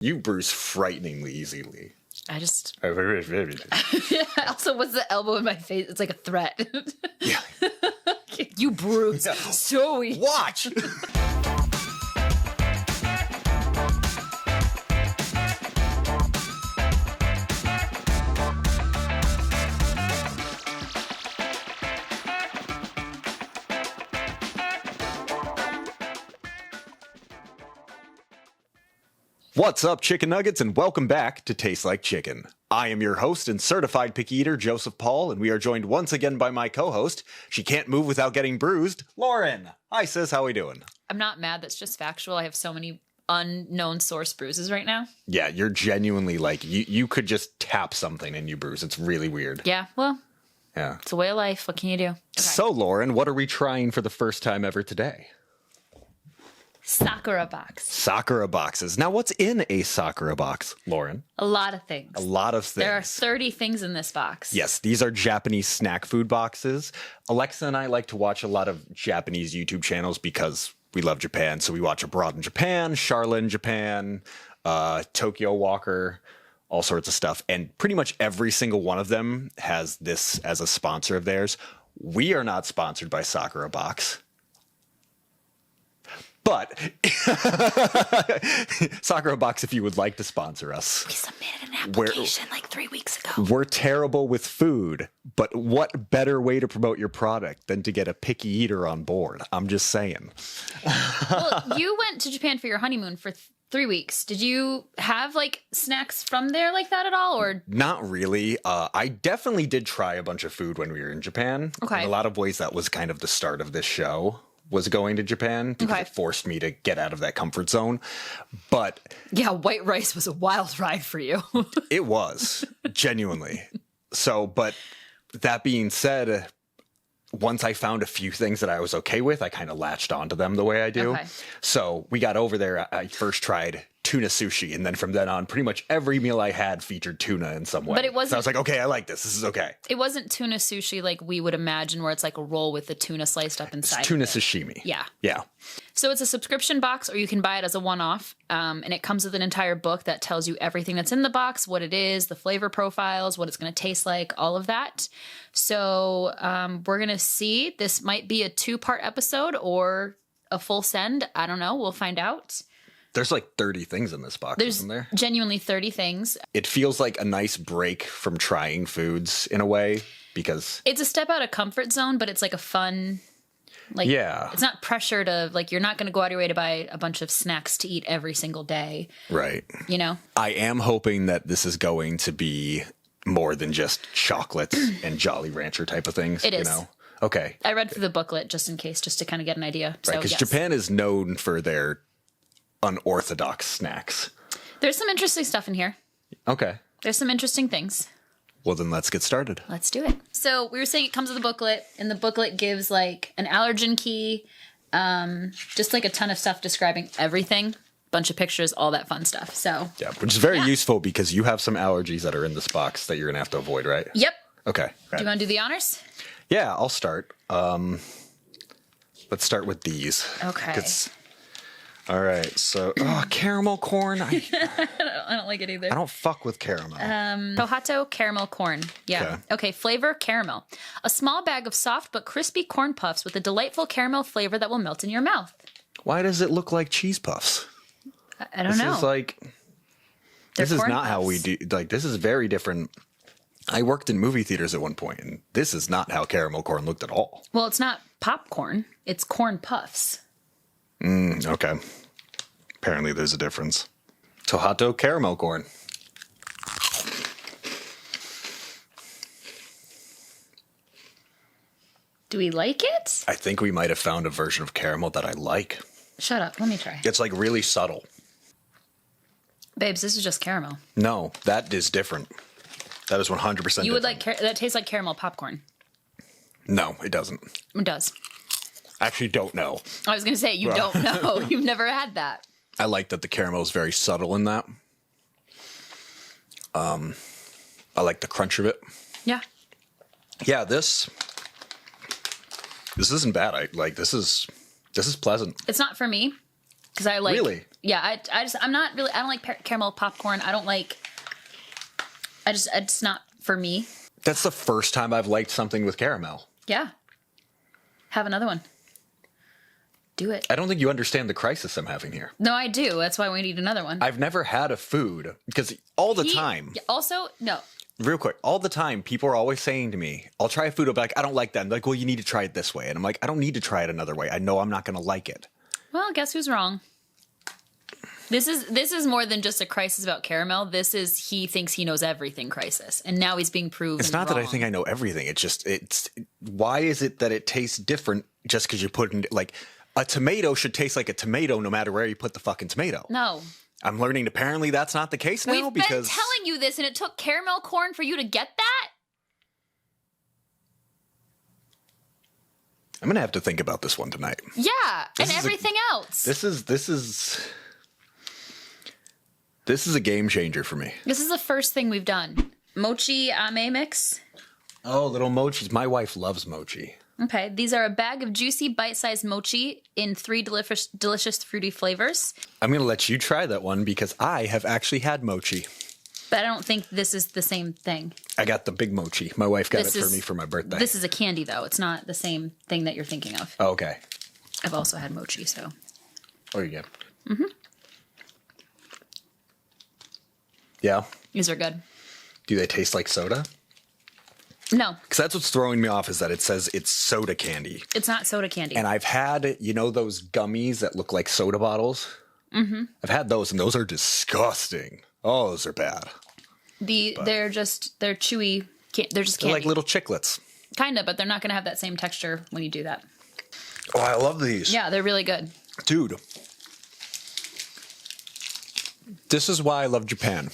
You bruise frighteningly easily. I just... Yeah. Also, what's the elbow in my face? It's like a threat. Yeah. You bruise. Yeah. So easy. Watch! What's up, chicken nuggets, and welcome back to Taste Like Chicken. I am your host and certified picky eater, Joseph Paul, and we are joined once again by my co-host. She can't move without getting bruised, Lauren. Hi, sis. How we doing? I'm not mad. That's just factual. I have so many unknown source bruises right now. Yeah, you're genuinely like, you could just tap something and you bruise. It's really weird. Yeah, well, yeah, it's a way of life. What can you do? Okay. So, Lauren, what are we trying for the first time ever today? Sakura box. Sakura boxes. Now, what's in a Sakura box, Lauren? A lot of things. A lot of things. There are 30 things in this box. Yes, these are Japanese snack food boxes. Alexa and I like to watch a lot of Japanese YouTube channels because we love Japan. So we watch Abroad in Japan, Charlotte in Japan, Tokyo Walker, all sorts of stuff. And pretty much every single one of them has this as a sponsor of theirs. We are not sponsored by Sakura Box. But Sakura Box, if you would like to sponsor us. We submitted an application like 3 weeks ago. We're terrible with food, but what better way to promote your product than to get a picky eater on board? I'm just saying. Well, you went to Japan for your honeymoon for 3 weeks. Did you have like snacks from there like that at all, or? Not really. I definitely did try a bunch of food when we were in Japan. Okay. In a lot of ways, that was kind of the start of this show. Was going to Japan because Okay. It forced me to get out of that comfort zone. But yeah, white rice was a wild ride for you. it was genuinely. So, but that being said, once I found a few things that I was okay with, I kind of latched onto them the way I do. Okay. So we got over there. I first tried tuna sushi. And then from then on, pretty much every meal I had featured tuna in some way. But it wasn't. So I was like, okay, I like this. This is okay. It wasn't tuna sushi like we would imagine, where it's like a roll with the tuna sliced up inside. It's tuna of it. sashimi. Yeah. Yeah. So it's a subscription box, or you can buy it as a one-off. And it comes with an entire book that tells you everything that's in the box, what it is, the flavor profiles, what it's going to taste like, all of that. So we're going to see. This might be a 2-part episode or a full send. I don't know. We'll find out. There's like 30 things in this box, isn't there? Genuinely 30 things. It feels like a nice break from trying foods in a way, because it's a step out of comfort zone, but it's like a fun, like, yeah, it's not pressure to, like, you're not going to go out of your way to buy a bunch of snacks to eat every single day. Right. You know? I am hoping that this is going to be more than just chocolates and Jolly Rancher type of things. It is. You know? Okay. I read through the booklet just in case, just to kind of get an idea. Right, because yes. Japan is known for their unorthodox snacks. There's some interesting stuff in here. Okay. There's some interesting things. Well, then let's get started. Let's do it. So we were saying it comes with a booklet, and the booklet gives like an allergen key, just like a ton of stuff describing everything, bunch of pictures, all that fun stuff. So yeah, which is very useful because you have some allergies that are in this box that you're gonna have to avoid, right? Yep. Okay. Do you want to do the honors? Yeah, I'll start. Let's start with these. Okay. All right, so caramel corn. I don't like it either. don't fuck with caramel. Tohato caramel corn. Yeah. Okay. Flavor caramel. A small bag of soft but crispy corn puffs with a delightful caramel flavor that will melt in your mouth. Why does it look like cheese puffs? I don't know. This is like, They're this is corn not how we puffs. do. Like, this is very different. I worked in movie theaters at one point, and this is not how caramel corn looked at all. Well, it's not popcorn. It's corn puffs. Okay. Apparently there's a difference. Tohato caramel corn. Do we like it? I think we might have found a version of caramel that I like. Shut up. Let me try. It's like really subtle. Babes, this is just caramel. No, that is different. That is 100% You would different. like that tastes like caramel popcorn. No, it doesn't. It does. I actually don't know. I was going to say, you don't know. You've never had that. I like that the caramel is very subtle in that. I like the crunch of it. Yeah. Yeah, this isn't bad. This is pleasant. It's not for me because I like Really? Yeah, I'm not really, I don't like caramel popcorn. I don't like, it's not for me. That's the first time I've liked something with caramel. Yeah. Have another one. Do it. I don't think you understand the crisis I'm having here. No, I do. That's why we need another one. I've never had a food because all the time. Also, no. Real quick, all the time, people are always saying to me, I'll try a food, I'll be like, I don't like that. And they're like, well, you need to try it this way. And I'm like, I don't need to try it another way. I know I'm not going to like it. Well, guess who's wrong? This is more than just a crisis about caramel. This is he thinks he knows everything crisis. And now he's being proven It's not wrong. that I think I know everything. Why is it that it tastes different just because you put in, like, a tomato should taste like a tomato no matter where you put the fucking tomato. No. I'm learning apparently that's not the case now. We've been telling you this, and it took caramel corn for you to get that? I'm going to have to think about this one tonight. Yeah, and everything else. This is a game changer for me. This is the first thing we've done. Mochi ame mix. Oh, little mochis. My wife loves mochi. Okay, these are a bag of juicy, bite-sized mochi in 3 delicious fruity flavors. I'm going to let you try that one because I have actually had mochi. But I don't think this is the same thing. I got the big mochi. My wife got it for me for my birthday. This is a candy, though. It's not the same thing that you're thinking of. Oh, okay. I've also had mochi, so. Oh, you get. Mm-hmm. Yeah. These are good. Do they taste like soda? No. Because that's what's throwing me off is that it says it's soda candy. It's not soda candy. And I've had, those gummies that look like soda bottles? Mm-hmm. I've had those, and those are disgusting. Oh, those are bad. They're chewy. They're just candy. They're like little chiclets. Kind of, but they're not going to have that same texture when you do that. Oh, I love these. Yeah, they're really good. Dude. This is why I love Japan.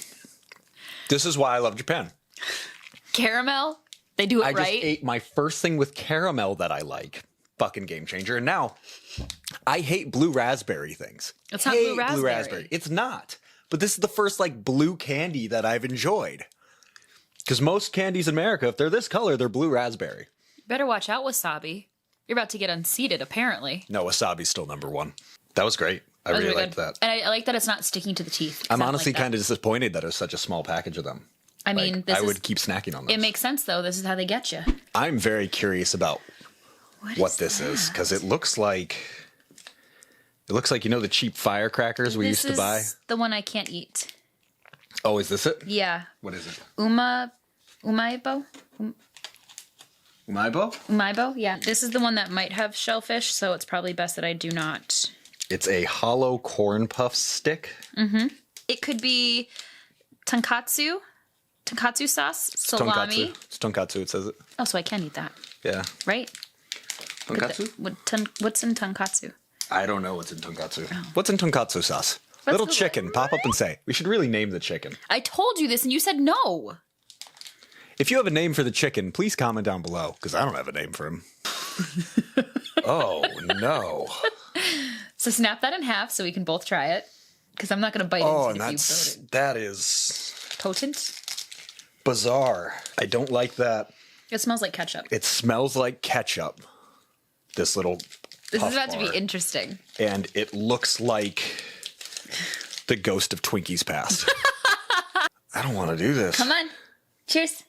Caramel? They do it right. I just ate my first thing with caramel that I like. Fucking game changer. And now, I hate blue raspberry things. It's not blue raspberry. It's not. But this is the first, blue candy that I've enjoyed. Because most candies in America, if they're this color, they're blue raspberry. Better watch out, wasabi. You're about to get unseated, apparently. No, wasabi's still number one. That was great. I really liked that. And I like that it's not sticking to the teeth. I'm honestly kind of disappointed that it was such a small package of them. I mean, I would keep snacking on those. It makes sense, though. This is how they get you. I'm very curious about what this is because it looks like the cheap firecrackers we used to buy. This is the one I can't eat. Oh, is this it? Yeah. What is it? Umaibo? Umaibo? Umaibo, yeah. This is the one that might have shellfish, so it's probably best that I do not. It's a hollow corn puff stick. Mm-hmm. It could be tonkatsu sauce, salami. It's tonkatsu, it says it. Oh, so I can eat that. Yeah. Right? Tonkatsu? What's in tonkatsu? I don't know what's in tonkatsu. Oh. What's in tonkatsu sauce? Let's Little chicken. Pop up and say. We should really name the chicken. I told you this and you said no. If you have a name for the chicken, please comment down below, because I don't have a name for him. Oh, no. So snap that in half so we can both try it, because I'm not going to bite into it if you that is... potent? Bizarre. I don't like that. It smells like ketchup. It smells like ketchup. This little This is about bar. to be interesting. And it looks like the ghost of Twinkies past. I don't want to do this. Come on. Cheers.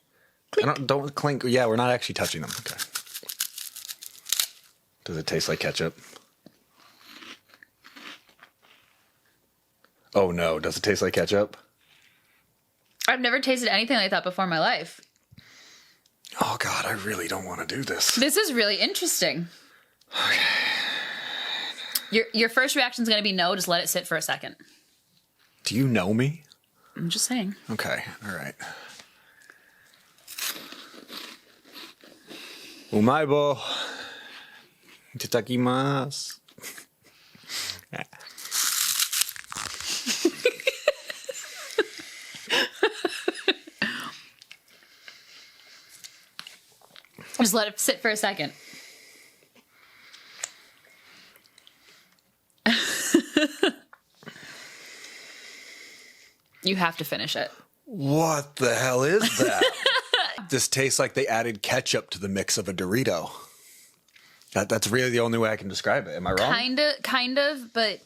Don't clink. Yeah, we're not actually touching them. Okay. Does it taste like ketchup? Oh no, does it taste like ketchup? I've never tasted anything like that before in my life. Oh God, I really don't want to do this. This is really interesting. Okay. Your first reaction is going to be no, just let it sit for a second. Do you know me? I'm just saying. Okay, all right. Umaibo. Itadakimasu. Just let it sit for a second. You have to finish it. What the hell is that? This tastes like they added ketchup to the mix of a Dorito. That's really the only way I can describe it. Am I wrong? Kind of, but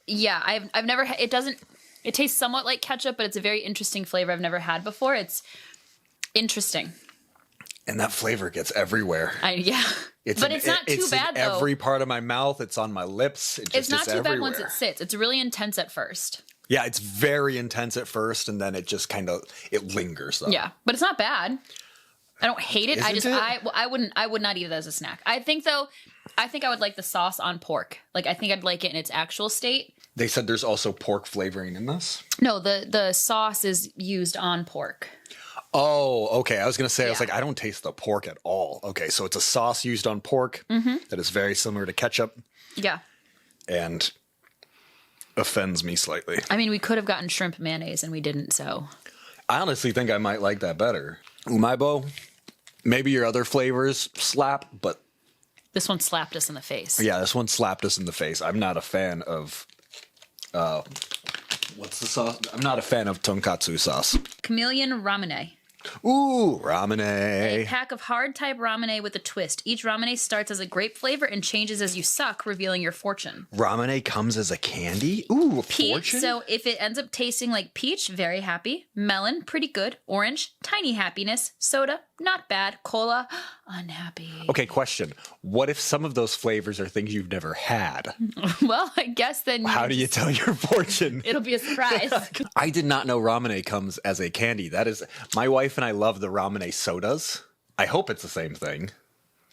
Yeah, I've never. It doesn't. It tastes somewhat like ketchup, but it's a very interesting flavor I've never had before. It's interesting. And that flavor gets everywhere. Yeah. But it's not too bad, though. Every part of my mouth. It's on my lips. It's not too bad once it sits. It's really intense at first. Yeah, it's very intense at first, and then it just kind of, it lingers, though. Yeah, but it's not bad. I don't hate it. Isn't it? I would not eat it as a snack. I think I would like the sauce on pork. Like, I think I'd like it in its actual state. They said there's also pork flavoring in this? No, the sauce is used on pork. Oh, okay. I was going to say, I was like, I don't taste the pork at all. Okay, so it's a sauce used on pork that is very similar to ketchup. Yeah. And offends me slightly. I mean, we could have gotten shrimp mayonnaise and we didn't, so. I honestly think I might like that better. Umaibo, maybe your other flavors slap, but... This one slapped us in the face. Yeah, this one slapped us in the face. I'm not a fan of... what's the sauce? I'm not a fan of tonkatsu sauce. Chameleon Ramune. Ooh, Ramune. A pack of hard type Ramune with a twist. Each Ramune starts as a grape flavor and changes as you suck, revealing your fortune. Ramune comes as a candy? Ooh, a Peach, fortune? so if it ends up tasting like peach, very happy. Melon, pretty good. Orange, tiny happiness. Soda, not bad. Cola, unhappy. Okay, question. What if some of those flavors are things you've never had? Well, I guess then... How do you tell your fortune? It'll be a surprise. I did not know Ramune comes as a candy. That is... My wife and I love the Ramune sodas. I hope it's the same thing.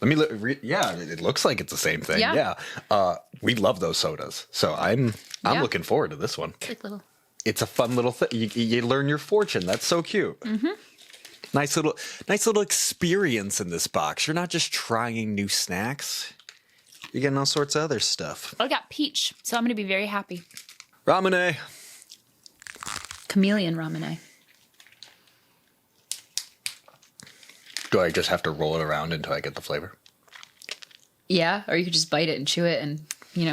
Let me look. Yeah, it looks like it's the same thing. Yeah. We love those sodas. So I'm looking forward to this one. It's a fun little thing. You learn your fortune. That's so cute. Mm-hmm. Nice little experience in this box. You're not just trying new snacks. You're getting all sorts of other stuff. I got peach, so I'm going to be very happy. Ramune. Chameleon Ramune. Do I just have to roll it around until I get the flavor? Yeah, or you could just bite it and chew it and,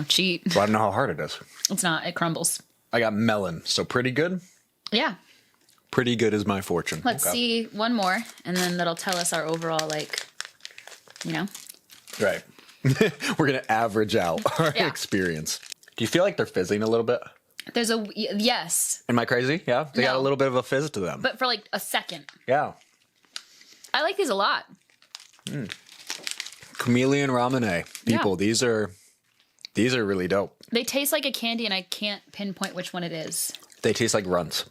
cheat. Well, I don't know how hard it is. It's not. It crumbles. I got melon, so pretty good. Yeah. Pretty good is my fortune. Let's see one more, and then that'll tell us our overall, Right. We're going to average out our experience. Do you feel like they're fizzing a little bit? There's yes. Am I crazy? Yeah? They got a little bit of a fizz to them. But for like a second. Yeah. I like these a lot. Chameleon Ramune. People, these are really dope. They taste like a candy, and I can't pinpoint which one it is. They taste like Runs.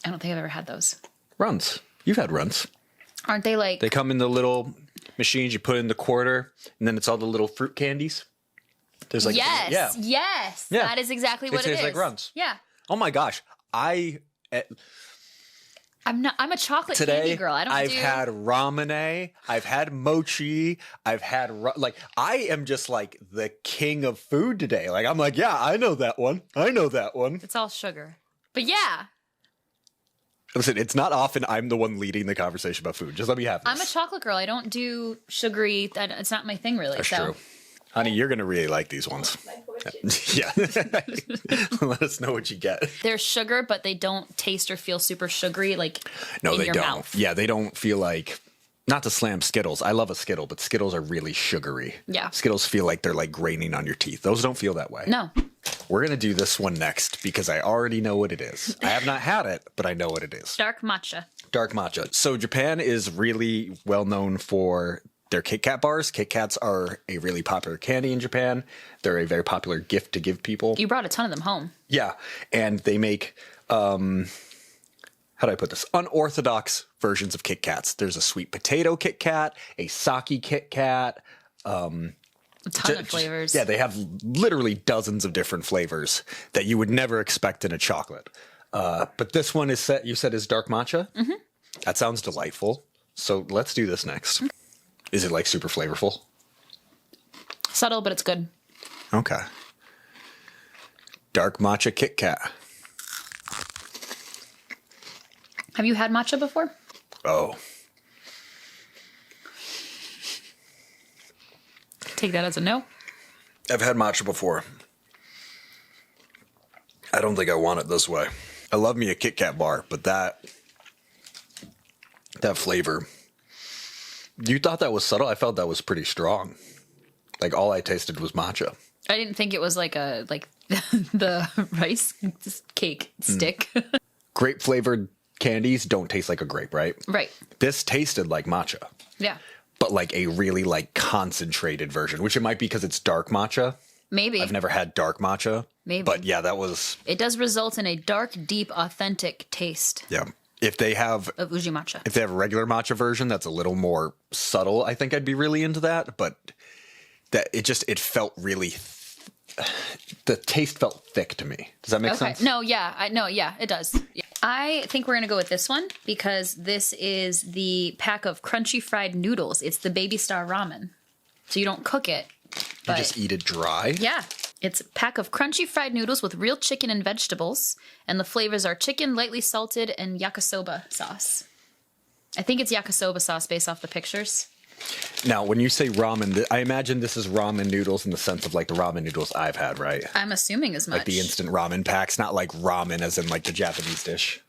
I don't think I've ever had those. Runs. You've had Runs. Aren't they like... They come in the little machines you put in the quarter, and then it's all the little fruit candies. There's like... Yes. Yeah. That is exactly what it is. It tastes like Runs. Yeah. Oh my gosh. I'm a chocolate candy girl. I've had Ramune, I've had mochi, I've had I am just like the king of food today. Like I'm like, yeah, I know that one. It's all sugar. But yeah. Listen, it's not often I'm the one leading the conversation about food. Just let me have this. I'm a chocolate girl. I don't do sugary. It's not my thing, really. That's true. Honey, you're going to really like these ones. Yeah. Let us know what you get. They're sugar, but they don't taste or feel super sugary in they your don't. mouth. Yeah, they don't feel like... Not to slam Skittles. I love a Skittle, but Skittles are really sugary. Yeah. Skittles feel like they're like graining on your teeth. Those don't feel that way. No. We're going to do this one next because I already know what it is. I have not had it, but I know what it is. Dark matcha. Dark matcha. So Japan is really well known for their Kit Kat bars. Kit Kats are a really popular candy in Japan. They're a very popular gift to give people. You brought a ton of them home. Yeah. And they make, how do I put this? Unorthodox versions of Kit Kats. There's a sweet potato Kit Kat, a sake Kit Kat, a ton of flavors. Yeah, they have literally dozens of different flavors that you would never expect in a chocolate. But this one is you said is dark matcha? Mm-hmm. That sounds delightful. So let's do this next. Is it like super flavorful? Subtle, but it's good. Okay. Dark matcha Kit Kat. Have you had matcha before? Oh. Take that as a no. I've had matcha before. I don't think I want it this way. I love me a Kit Kat bar, but that flavor. You thought that was subtle? I felt that was pretty strong. Like all I tasted was matcha. I didn't think it was like the rice cake stick. Grape flavored candies don't taste like a grape, right? Right. This tasted like matcha. Yeah. But like a really like concentrated version, which it might be because it's dark matcha. Maybe. I've never had dark matcha. Maybe. But yeah, that was... It does result in a dark, deep, authentic taste. Yeah. If they have... Of uji matcha. If they have a regular matcha version that's a little more subtle, I think I'd be really into that. But that it felt really... The taste felt thick to me. Does that make sense? No, yeah. It does. Yeah. I think we're going to go with this one because this is the pack of crunchy fried noodles. It's the Baby Star ramen. So you don't cook it. You just eat it dry? Yeah. It's a pack of crunchy fried noodles with real chicken and vegetables. And the flavors are chicken, lightly salted, and yakisoba sauce. I think it's yakisoba sauce based off the pictures. Now, when you say ramen, I imagine this is ramen noodles in the sense of like the ramen noodles I've had, right? I'm assuming as much. Like the instant ramen packs, not like ramen as in like the Japanese dish.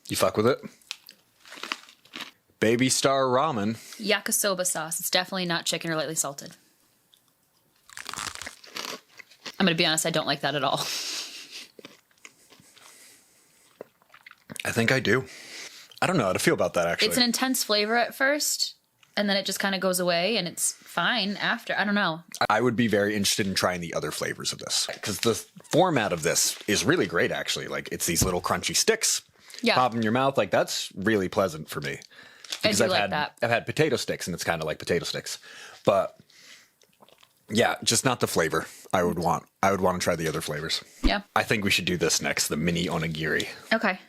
You fuck with it? Baby Star ramen. Yakisoba sauce. It's definitely not chicken or lightly salted. I'm going to be honest, I don't like that at all. I think I do. I don't know how to feel about that, actually. It's an intense flavor at first, and then it just kind of goes away, and it's fine after. I don't know. I would be very interested in trying the other flavors of this. Because the format of this is really great, actually. Like, it's these little crunchy sticks. Yeah. Pop in your mouth. Like, that's really pleasant for me. Because I do like that. I've had potato sticks, and it's kind of like potato sticks. But, yeah, just not the flavor I would want. I would want to try the other flavors. Yeah. I think we should do this next, the mini onigiri. Okay.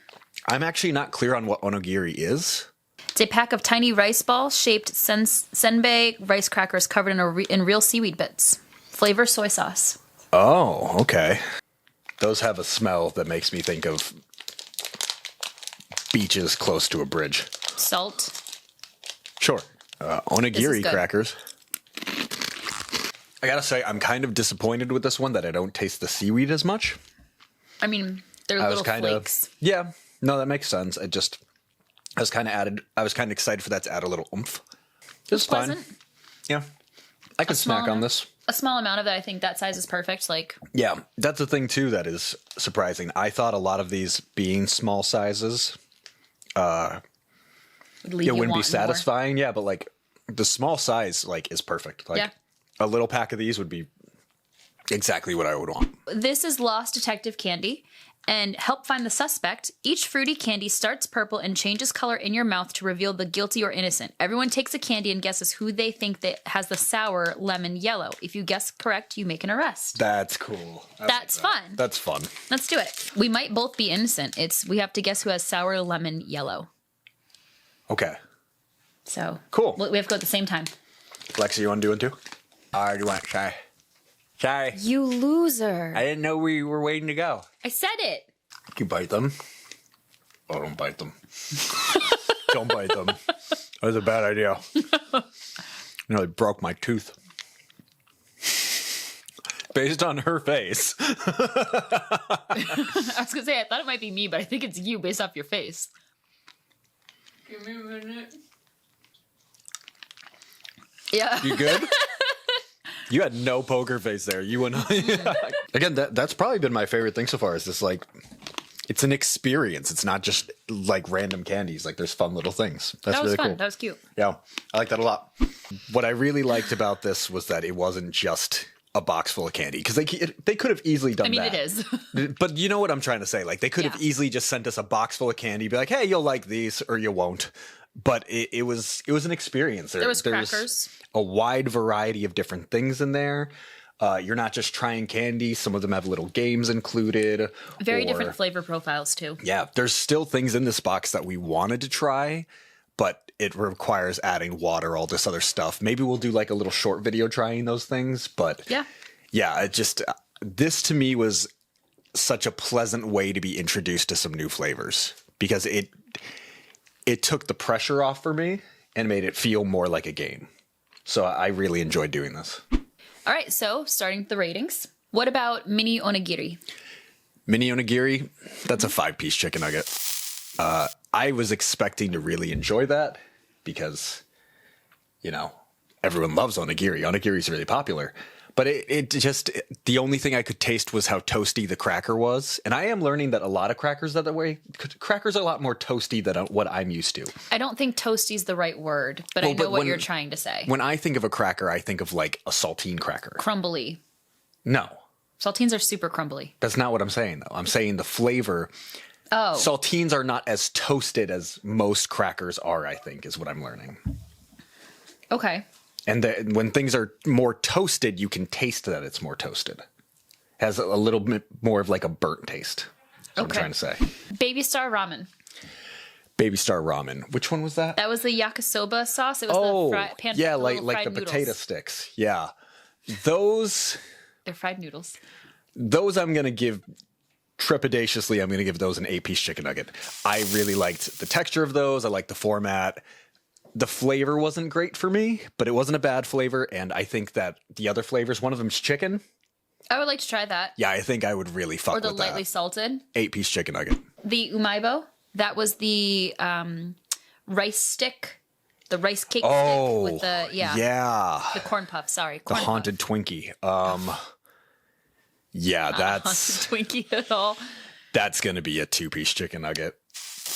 I'm actually not clear on what onigiri is. It's a pack of tiny rice balls shaped senbei rice crackers covered in real seaweed bits. Flavor soy sauce. Oh, okay. Those have a smell that makes me think of beaches close to a bridge. Salt. Sure. Onigiri good. crackers. I gotta say, I'm kind of disappointed with this one that I don't taste the seaweed as much. I mean, they're little flakes. Yeah. No, that makes sense. I was kind of excited for that to add a little oomph. It was fine. Pleasant. Yeah. I could snack on this. A small amount of it, I think that size is perfect. Like, yeah, that's the thing too that is surprising. I thought a lot of these being small sizes, it wouldn't be satisfying. More. Yeah, but like the small size like is perfect. Like a little pack of these would be exactly what I would want. This is Lost Detective Candy. And help find the suspect. Each fruity candy starts purple and changes color in your mouth to reveal the guilty or innocent. Everyone takes a candy and guesses who they think that has the sour lemon yellow. If you guess correct, you make an arrest. That's cool. That's fun. That's fun. Let's do it. We might both be innocent. We have to guess who has sour lemon yellow. Okay. So cool. We have to go at the same time. Lexi, you want to do it too? I already went. Sorry. You loser. I didn't know we were waiting to go. I said it. You bite them? Oh, don't bite them. Don't bite them. That was a bad idea. Nearly broke my tooth. Based on her face. I was going to say, I thought it might be me, but I think it's you based off your face. Give me a minute. Yeah. You good? You had no poker face there. You and I. Again, that's probably been my favorite thing so far. Is this like, it's an experience. It's not just like random candies. Like there's fun little things. That's really fun. cool. That was cute. Yeah, I like that a lot. What I really liked about this was that it wasn't just a box full of candy because they could have easily done that. I mean, it is. But you know what I'm trying to say? Like they could have easily just sent us a box full of candy, be like, hey, you'll like these or you won't. But it was an experience. There was crackers. A wide variety of different things in there. You're not just trying candy. Some of them have little games included. Very different flavor profiles too. Yeah, there's still things in this box that we wanted to try, but it requires adding water, all this other stuff. Maybe we'll do like a little short video trying those things. But yeah, it just this to me was such a pleasant way to be introduced to some new flavors because it took the pressure off for me and made it feel more like a game. So I really enjoyed doing this. All right, so starting with the ratings. What about mini onigiri? Mini onigiri, that's a 5-piece chicken nugget. I was expecting to really enjoy that, because, everyone loves onigiri. Onigiri is really popular. But it just, the only thing I could taste was how toasty the cracker was. And I am learning that a lot of crackers are that way. Crackers are a lot more toasty than what I'm used to. I don't think toasty is the right word, but I know what you're trying to say. When I think of a cracker, I think of like a saltine cracker. Crumbly. No. Saltines are super crumbly. That's not what I'm saying, though. I'm saying the flavor. Oh. Saltines are not as toasted as most crackers are, I think, is what I'm learning. Okay. And when things are more toasted, you can taste that it's more toasted. Has a little bit more of like a burnt taste. That's what I'm trying to say. Baby Star Ramen. Baby Star Ramen. Which one was that? That was the yakisoba sauce. It was the like the noodles. potato sticks. Yeah. Those... They're fried noodles. Those I'm going to give... trepidatiously, I'm going to give those an 8-piece chicken nugget. I really liked the texture of those. I liked the format. The flavor wasn't great for me, but it wasn't a bad flavor. And I think that the other flavors, one of them's chicken. I would like to try that. Yeah, I think I would really fuck with that. Or the lightly salted. 8-piece chicken nugget. The umaibo. That was the rice stick. The rice cake stick with the, the corn puff. Sorry. The haunted Twinkie. Yeah, that's... Haunted Twinkie at all. That's going to be a 2-piece chicken nugget.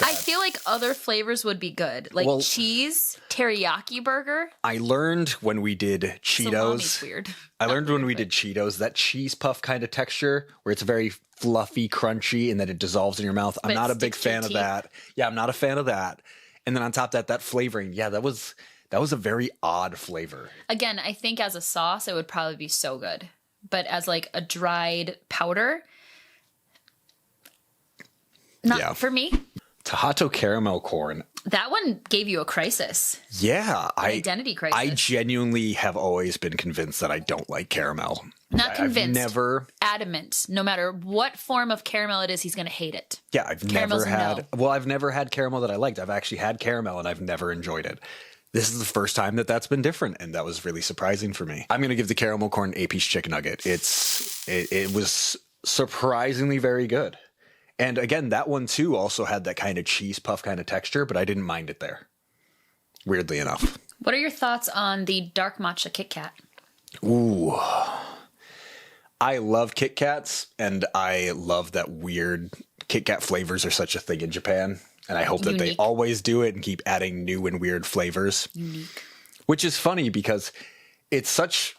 I feel like other flavors would be good. Like cheese, teriyaki burger. I learned when we did Cheetos. Salami's weird. I learned when we did Cheetos, that cheese puff kind of texture where it's very fluffy, crunchy, and then it dissolves in your mouth. I'm not a big fan of that. Yeah, I'm not a fan of that. And then on top of that flavoring, that was a very odd flavor. Again, I think as a sauce, it would probably be so good. But as like a dried powder, not for me. Tahato caramel corn. That one gave you a crisis. Yeah. Identity crisis. I genuinely have always been convinced that I don't like caramel. Not convinced. I've never. Adamant. No matter what form of caramel it is, he's going to hate it. Yeah, I've never had caramel that I liked. I've actually had caramel and I've never enjoyed it. This is the first time that's been different, and that was really surprising for me. I'm going to give the caramel corn 8-piece chicken nugget. It was surprisingly very good. And again, that one too also had that kind of cheese puff kind of texture, but I didn't mind it there. Weirdly enough. What are your thoughts on the dark matcha Kit Kat? Ooh. I love Kit Kats, and I love that weird Kit Kat flavors are such a thing in Japan. And I hope that they always do it and keep adding new and weird flavors. Unique. Which is funny because it's such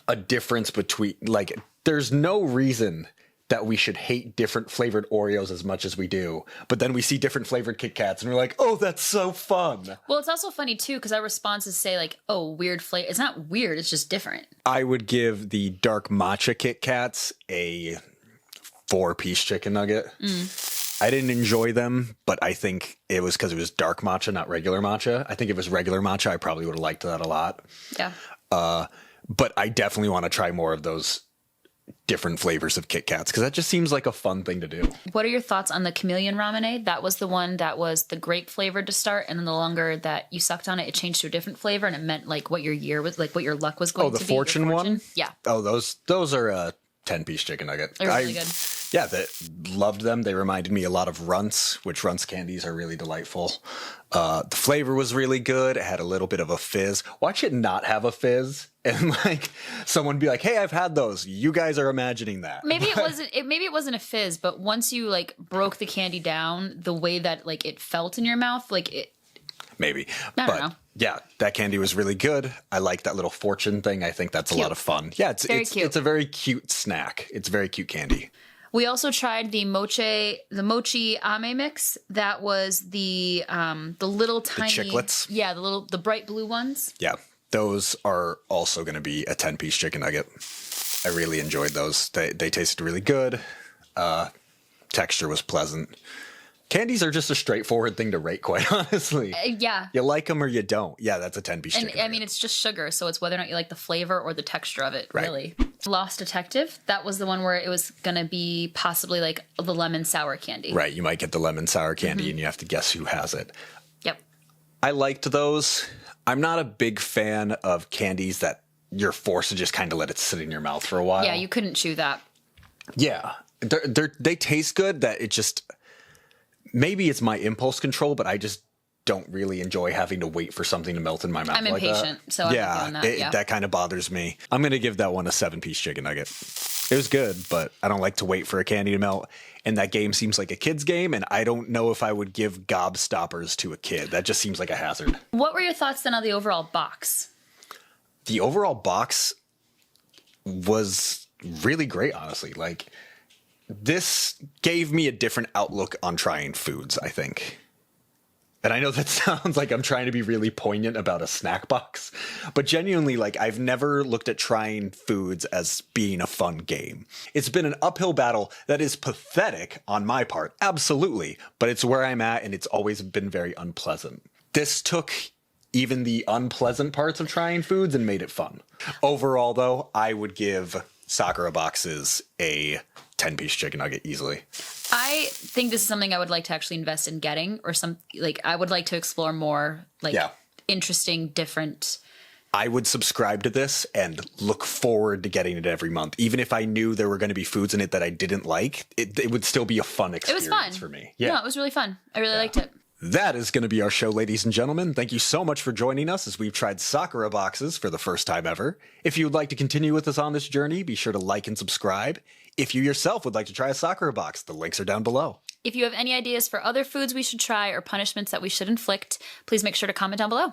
a difference between, like, there's no reason that we should hate different flavored Oreos as much as we do. But then we see different flavored Kit Kats and we're like, oh, that's so fun. Well, it's also funny too, because our responses say like, oh, weird flavor. It's not weird, it's just different. I would give the dark matcha Kit Kats a 4-piece chicken nugget. I didn't enjoy them, but I think it was because it was dark matcha, not regular matcha. I think if it was regular matcha, I probably would have liked that a lot. Yeah. But I definitely want to try more of those different flavors of Kit Kats because that just seems like a fun thing to do. What are your thoughts on the chameleon Ramune? That was the one that was the grape flavored to start, and then the longer that you sucked on it, it changed to a different flavor, and it meant like what your year was, like what your luck was going to be. Oh, the fortune one? Yeah. Oh, those are a 10-piece chicken nugget. They're really good. Yeah, loved them. They reminded me a lot of Runts, which Runts candies are really delightful. The flavor was really good. It had a little bit of a fizz. Watch it not have a fizz, and like someone be like, "Hey, I've had those." You guys are imagining that. Maybe it wasn't. Maybe it wasn't a fizz, but once you like broke the candy down, the way that like it felt in your mouth, like it. Maybe. I don't know. Yeah, that candy was really good. I like that little fortune thing. I think that's a lot of fun. Yeah, it's cute. It's a very cute snack. It's very cute candy. We also tried the mochi ame mix. That was the little tiny chiclets. Yeah, the bright blue ones. Yeah, those are also going to be a 10-piece chicken nugget. I really enjoyed those. They tasted really good. Texture was pleasant. Candies are just a straightforward thing to rate, quite honestly. Yeah. You like them or you don't. Yeah, that's a 10-piece chicken nugget. I mean, it's just sugar, so it's whether or not you like the flavor or the texture of it, right. Really. Lost Detective, that was the one where it was going to be possibly like the lemon sour candy. Right, you might get the lemon sour candy and you have to guess who has it. Yep. I liked those. I'm not a big fan of candies that you're forced to just kind of let it sit in your mouth for a while. Yeah, you couldn't chew that. Yeah. They taste good, that it just... Maybe it's my impulse control, but I just don't really enjoy having to wait for something to melt in my mouth. I'm like impatient, that. so I'm not doing that. Yeah. That kind of bothers me. I'm going to give that one a 7-piece chicken nugget. It was good, but I don't like to wait for a candy to melt. And that game seems like a kid's game, and I don't know if I would give gobstoppers to a kid. That just seems like a hazard. What were your thoughts then on the overall box? The overall box was really great, honestly. Like, this gave me a different outlook on trying foods, I think. And I know that sounds like I'm trying to be really poignant about a snack box, but genuinely, like, I've never looked at trying foods as being a fun game. It's been an uphill battle that is pathetic on my part, absolutely, but it's where I'm at, and it's always been very unpleasant. This took even the unpleasant parts of trying foods and made it fun. Overall, though, I would give Sakura boxes a 10-piece chicken nugget easily. I think this is something I would like to actually invest in getting, or I would like to explore more, interesting, different. I would subscribe to this and look forward to getting it every month. Even if I knew there were going to be foods in it that I didn't like, it would still be a fun experience. It was fun for me. Yeah, no, it was really fun. I really liked it. That is going to be our show, ladies and gentlemen. Thank you so much for joining us as we've tried Sakura boxes for the first time ever. If you would like to continue with us on this journey, be sure to like and subscribe. If you yourself would like to try a Sakura box, the links are down below. If you have any ideas for other foods we should try or punishments that we should inflict, please make sure to comment down below.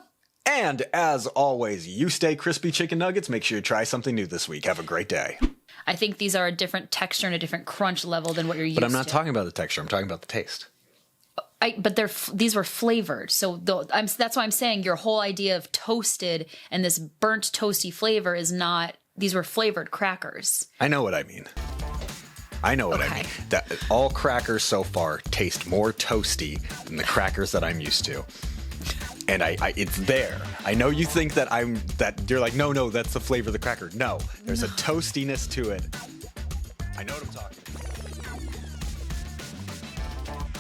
And as always, you stay crispy chicken nuggets. Make sure you try something new this week. Have a great day. I think these are a different texture and a different crunch level than what you're used to. But I'm not talking about the texture. I'm talking about the taste. But these were flavored, so that's why I'm saying your whole idea of toasted and this burnt toasty flavor is not. These were flavored crackers. I know what I mean. I mean. That all crackers so far taste more toasty than the crackers that I'm used to, and it's there. I know you think that you're like, no, that's the flavor of the cracker. No, there's a toastiness to it. I know what I'm talking about.